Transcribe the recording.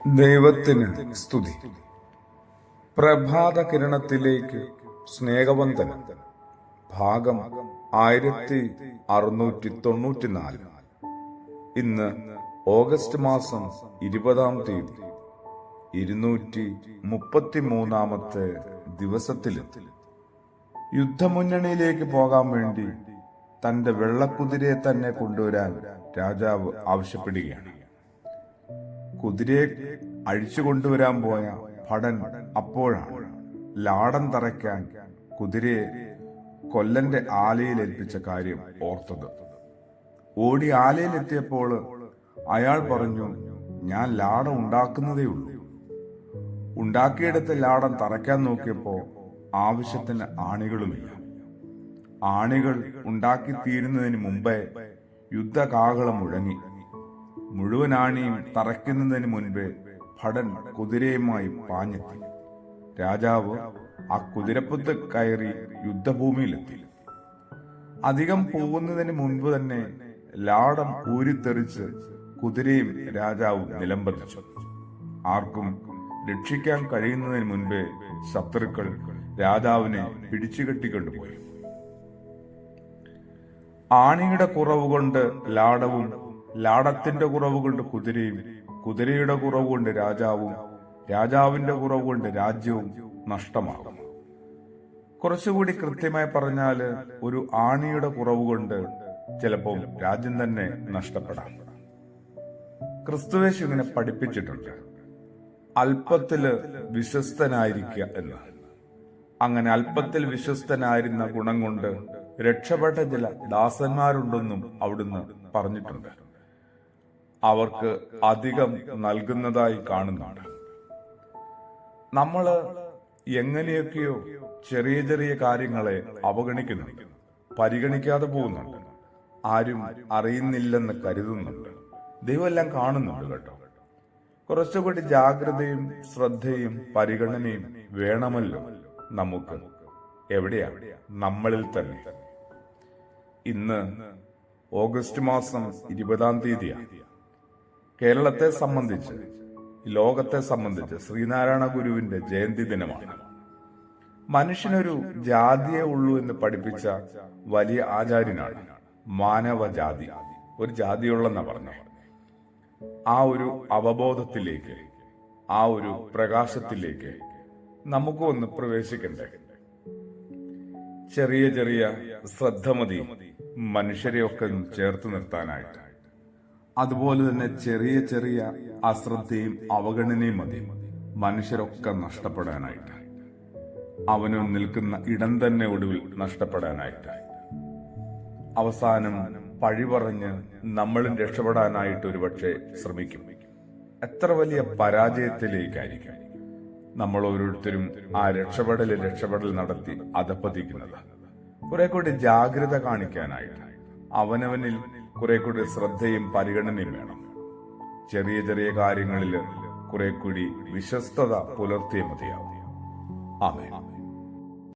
ദൈവത്തിന് സ്തുതി. പ്രഭാത കിരണത്തിലേക്ക് സ്നേഹവന്ദനം. ഭാഗം 1694. ഇന്ന് ഓഗസ്റ്റ് മാസം 20 233 ദിവസത്തിലെത്തി. യുദ്ധമുന്നണിയിലേക്ക് പോകാൻ വേണ്ടി തന്റെ വെള്ളക്കുതിരയെ തന്നെ കൊണ്ടുവരാൻ രാജാവ് ആവശ്യപ്പെടുകയാണ്. കുതിരയെ അഴിച്ചു കൊണ്ടുവരാൻ പോയ ഭടൻ അപ്പോഴാണ് ലാടം തറയ്ക്കാൻ കുതിരയെ കൊല്ലന്റെ ആലയിൽ ഏൽപ്പിച്ച കാര്യം ഓർത്തത്. ഓടി ആലയിലെത്തിയപ്പോൾ അയാൾ പറഞ്ഞു, ഞാൻ ലാടം ഉണ്ടാക്കുന്നതേ ഉള്ളൂ. ഉണ്ടാക്കിയെടുത്ത ലാടം തറയ്ക്കാൻ നോക്കിയപ്പോ ആവശ്യത്തിന് ആണികളുമില്ല. ആണികൾ ഉണ്ടാക്കി തീരുന്നതിന് മുമ്പേ യുദ്ധകാഹളം മുഴങ്ങി. മുഴുവൻ ആണിയും തറയ്ക്കുന്നതിന് മുൻപേ ഭടൻ കുതിരയുമായി പാഞ്ഞെത്തി. രാജാവ് ആ കുതിരപ്പുത്ത് കയറി യുദ്ധഭൂമിയിലെത്തി. അധികം പോകുന്നതിന് മുൻപ് തന്നെ ലാടം ഊരിത്തെറിച്ച് കുതിരയും രാജാവും നിലംപതിച്ചു. ആർക്കും രക്ഷിക്കാൻ കഴിയുന്നതിന് മുൻപേ ശത്രുക്കൾ രാജാവിനെ പിടിച്ചുകെട്ടിക്കൊണ്ടുപോയി. ആണിയുടെ കുറവുകൊണ്ട് ലാടവും, ലാടത്തിന്റെ കുറവുകൊണ്ട് കുതിരയും, കുതിരയുടെ കുറവുകൊണ്ട് രാജാവും, രാജാവിന്റെ കുറവുകൊണ്ട് രാജ്യവും നഷ്ടമാകും. കുറച്ചുകൂടി കൃത്യമായി പറഞ്ഞാല് ഒരു ആണിയുടെ കുറവുകൊണ്ട് ചിലപ്പോൾ രാജ്യം തന്നെ നഷ്ടപ്പെടാം. ക്രിസ്തുവേശു ഇങ്ങനെ പഠിപ്പിച്ചിട്ടുണ്ട്, അല്പത്തില് വിശ്വസ്തനായിരിക്കുക എന്ന്. അങ്ങനെ അല്പത്തിൽ വിശ്വസ്തനായിരുന്ന ഗുണം കൊണ്ട് രക്ഷപ്പെട്ട ചില ദാസന്മാരുണ്ടെന്നും അവിടുന്ന് പറഞ്ഞിട്ടുണ്ട്. അവർക്ക് അധികം നൽകുന്നതായി കാണുന്നുണ്ട്. നമ്മള് എങ്ങനെയൊക്കെയോ ചെറിയ ചെറിയ കാര്യങ്ങളെ അവഗണിക്കുന്നുണ്ട്, പരിഗണിക്കാതെ പോകുന്നുണ്ട്, ആരും അറിയുന്നില്ലെന്ന് കരുതുന്നുണ്ട്. ദൈവം എല്ലാം കാണുന്നുണ്ട് കേട്ടോ. കുറച്ചുകൂടി ജാഗ്രതയും ശ്രദ്ധയും പരിഗണനയും വേണമല്ലോ നമുക്ക്. എവിടെയാ? നമ്മളിൽ തന്നെ. ഇന്ന് ഓഗസ്റ്റ് മാസം 20 കേരളത്തെ സംബന്ധിച്ച്, ലോകത്തെ സംബന്ധിച്ച് ശ്രീനാരായണ ഗുരുവിന്റെ ജയന്തി ദിനമാണ്. മനുഷ്യനൊരു ജാതിയേ ഉള്ളൂ എന്ന് പഠിപ്പിച്ച വലിയ ആചാര്യനാണ്. മാനവജാതി ഒരു ജാതിയുള്ളെന്നാ പറഞ്ഞ. ആ ഒരു അവബോധത്തിലേക്ക്, ആ ഒരു പ്രകാശത്തിലേക്ക് നമുക്ക് ഒന്ന് പ്രവേശിക്കണ്ടേ? ചെറിയ ചെറിയ ശ്രദ്ധ മതി മനുഷ്യരെയൊക്കെ ചേർത്ത് നിർത്താനായിട്ട്. അതുപോലെ തന്നെ ചെറിയ ചെറിയ അശ്രദ്ധയും അവഗണനയും മതി മനുഷ്യരൊക്കെ നഷ്ടപ്പെടാനായിട്ട്. അവന് നിൽക്കുന്ന ഇടം തന്നെ ഒടുവിൽ നഷ്ടപ്പെടാനായിട്ട്. അവസാനം പഴി പറഞ്ഞ് നമ്മളും രക്ഷപ്പെടാനായിട്ട് ഒരുപക്ഷെ ശ്രമിക്കും. എത്ര വലിയ പരാജയത്തിലേക്കായിരിക്കും നമ്മൾ ഓരോരുത്തരും ആ രക്ഷപ്പെടൽ നടത്തി അധപ്പതിക്കുന്നത്. കുറെ കൂടി ജാഗ്രത കാണിക്കാനായിട്ട് അവനവനിൽ കുറെ കൂടി ശ്രദ്ധയും പരിഗണനയും വേണം. ചെറിയ ചെറിയ കാര്യങ്ങളിൽ കുറെ കൂടി വിശ്വസ്തത പുലർത്തിയേ മതിയാവും. ആമേൻ.